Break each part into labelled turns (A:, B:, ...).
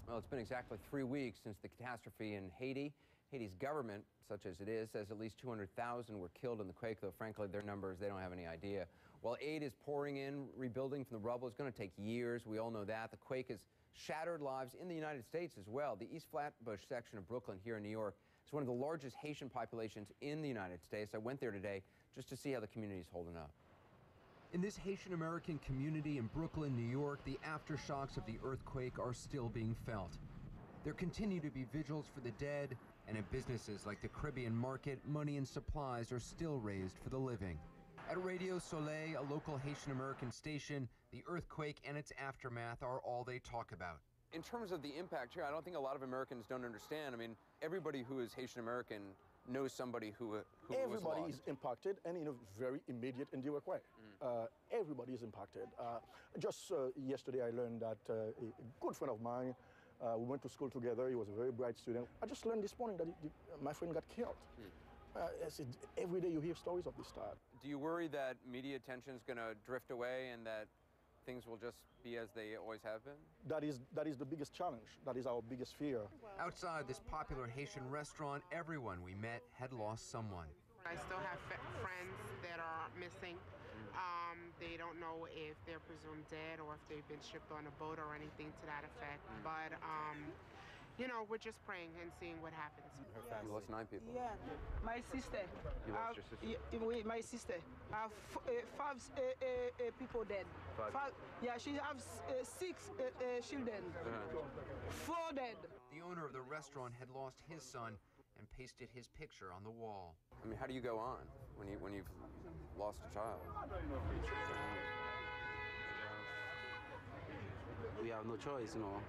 A: Well, it's been exactly 3 weeks since the catastrophe in Haiti. Haiti's government, such as it is, says at least 200,000 were killed in the quake, though frankly their numbers, they don't have any idea. While aid is pouring in, rebuilding from the rubble is going to take years. We all know that. The quake has shattered lives in the United States as well. The East Flatbush section of Brooklyn here in New York is one of the largest Haitian populations in the United States. I went there today just to see how the community is holding up. In this Haitian American community in Brooklyn, New York, the aftershocks of the earthquake are still being felt. There continue to be vigils for the dead, and at businesses like the Caribbean Market, money and supplies are still raised for the living. At Radio Soleil, a local Haitian American station, the earthquake and its aftermath are all they talk about. In terms of the impact here, I don't think a lot of Americans don't understand. I mean, everybody who is Haitian American knows somebody who
B: everybody is impacted, and in a very immediate and direct way. Everybody is impacted. Just yesterday I learned that a good friend of mine, we went to school together, he was a very bright student. I just learned this morning that my friend got killed. Every day you hear stories of this type.
A: Do you worry that media attention is going to drift away and that things will just be as they always have been?
B: That is the biggest challenge. That is our biggest fear.
A: Outside this popular Haitian restaurant, everyone we met had lost someone.
C: I still have friends that are missing. They don't know if they're presumed dead or if they've been shipped on a boat or anything to that effect. But, you know, we're just praying and seeing what happens.
A: Her family lost 9 people.
D: Yeah, my sister.
A: You lost your sister?
D: Oui, my sister. I have 5 people dead. Yeah, she has 6 children. 4 dead.
A: The owner of the restaurant had lost his son and pasted his picture on the wall. I mean, how do you go on when you've lost a child?
E: We have no choice, you know.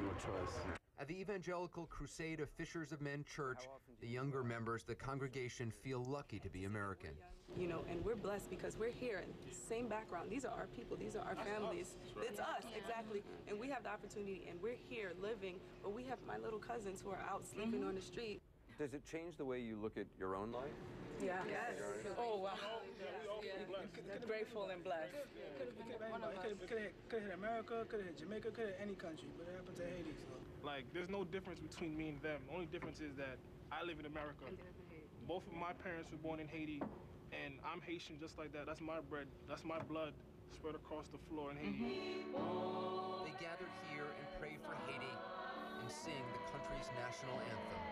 E: No choice.
A: At the Evangelical Crusade of Fishers of Men Church, the younger members, the congregation, feel lucky to be American.
F: You know, and we're blessed because we're here, same background. These are our people, these are our families. It's us, exactly. And we have the opportunity, and we're here living, but we have my little cousins who are out sleeping on the street.
A: Does it change the way you look at your own life?
F: Yeah. Yes. Oh, wow. Grateful and blessed.
G: Could have hit America, could have hit Jamaica, could have hit any country, but it happened to Haiti. So.
H: Like, there's no difference between me and them. The only difference is that I live in America. Both of my parents were born in Haiti, and I'm Haitian just like that. That's my bread, that's my blood spread across the floor in Haiti.
A: They gathered here and prayed for Haiti and sing the country's national anthem.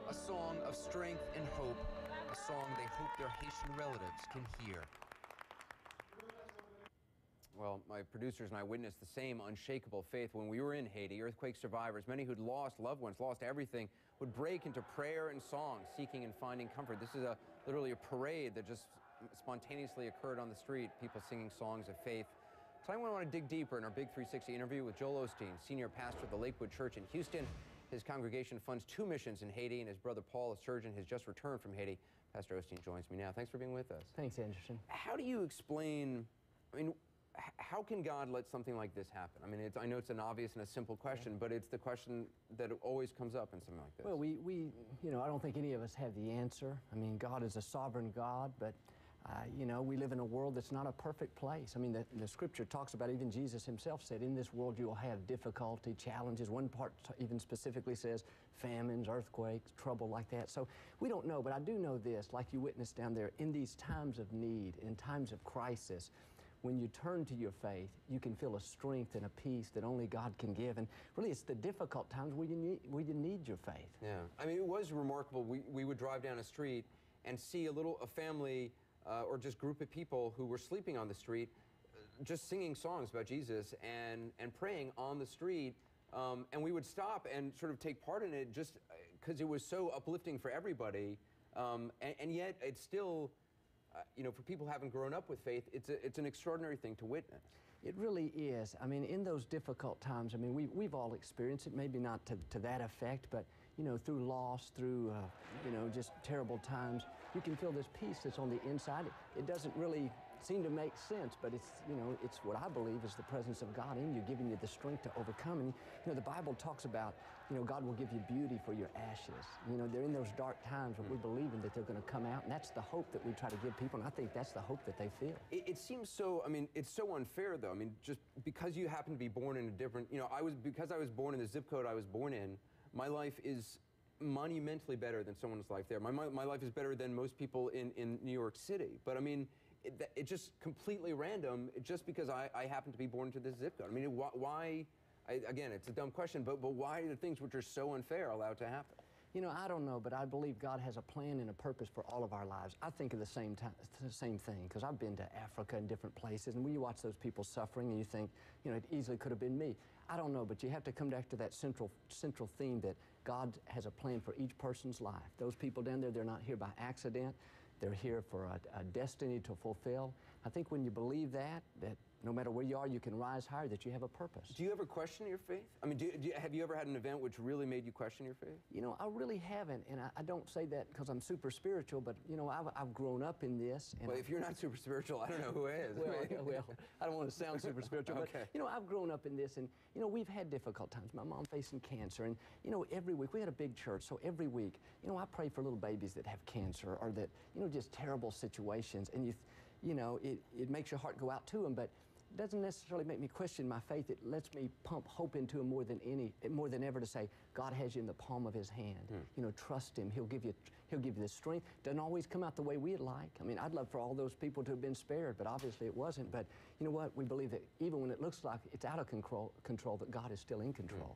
A: A song of strength and hope, a song they hope their Haitian relatives can hear. Well, my producers and I witnessed the same unshakable faith when we were in Haiti. Earthquake survivors, many who'd lost loved ones, lost everything, would break into prayer and song, seeking and finding comfort. This is literally a parade that just spontaneously occurred on the street, people singing songs of faith. Tonight we want to dig deeper in our Big 360 interview with Joel Osteen, senior pastor of the Lakewood Church in Houston. His congregation funds 2 missions in Haiti, and his brother Paul, a surgeon, has just returned from Haiti. Pastor Osteen joins me now. Thanks for being with us.
I: Thanks, Anderson.
A: How do you explain, I mean, how can God let something like this happen? I mean, I know it's an obvious and a simple question, but it's the question that always comes up in something like this.
I: Well, you know, I don't think any of us have the answer. I mean, God is a sovereign God, but you know, we live in a world that's not a perfect place. I mean, the scripture talks about, even Jesus himself said, in this world you will have difficulty, challenges. One part even specifically says famines, earthquakes, trouble like that. So we don't know, but I do know this, like you witnessed down there, in these times of need, in times of crisis, when you turn to your faith, you can feel a strength and a peace that only God can give. And really, it's the difficult times where you need your faith.
A: Yeah, I mean, it was remarkable. We would drive down a street and see a family or just group of people who were sleeping on the street, just singing songs about Jesus and praying on the street. And we would stop and sort of take part in it just because it was so uplifting for everybody. And yet it's still, you know, for people who haven't grown up with faith, it's an extraordinary thing to witness.
I: It really is. I mean, in those difficult times, I mean, we've all experienced it, maybe not to that effect, but, you know, through loss, through, you know, just terrible times, you can feel this peace that's on the inside. It doesn't really seem to make sense, but it's, you know, it's what I believe is the presence of God in you, giving you the strength to overcome. And, you know, the Bible talks about, you know, God will give you beauty for your ashes. You know, they're in those dark times where we're believing that they're going to come out, and that's the hope that we try to give people, and I think that's the hope that they feel.
A: It seems so, I mean, it's so unfair, though. I mean, just because you happen to be born in a different, you know, because I was born in the zip code I was born in, my life is monumentally better than someone's life there. My life is better than most people in New York City. But I mean, it's just completely random just because I happen to be born into this zip code. I mean, why, again, it's a dumb question, but why are the things which are so unfair allowed to happen?
I: You know, I don't know, but I believe God has a plan and a purpose for all of our lives. I think of the same thing, because I've been to Africa and different places, and when you watch those people suffering and you think, you know, it easily could have been me. I don't know, but you have to come back to that central theme that God has a plan for each person's life. Those people down there, they're not here by accident. They're here for a destiny to fulfill. I think when you believe that no matter where you are, you can rise higher, that you have a purpose.
A: Do you ever question your faith? I mean, have you ever had an event which really made you question your faith?
I: You know, I really haven't, and I don't say that because I'm super spiritual, but, you know, I've grown up in this. And
A: well, if you're not super spiritual, I don't know who is.
I: Well, I don't want to sound super spiritual,
A: okay.
I: But, you know, I've grown up in this, and, you know, we've had difficult times. My mom facing cancer, and, you know, every week, we had a big church, so every week, you know, I pray for little babies that have cancer or that, you know, just terrible situations, and you know, it makes your heart go out to them, but it doesn't necessarily make me question my faith. It lets me pump hope into him more than ever to say, God has you in the palm of his hand. You know, trust him. He'll give you the strength. Doesn't always come out the way we'd like. I mean, I'd love for all those people to have been spared, but obviously it wasn't. But you know what? We believe that even when it looks like it's out of control, that God is still in control.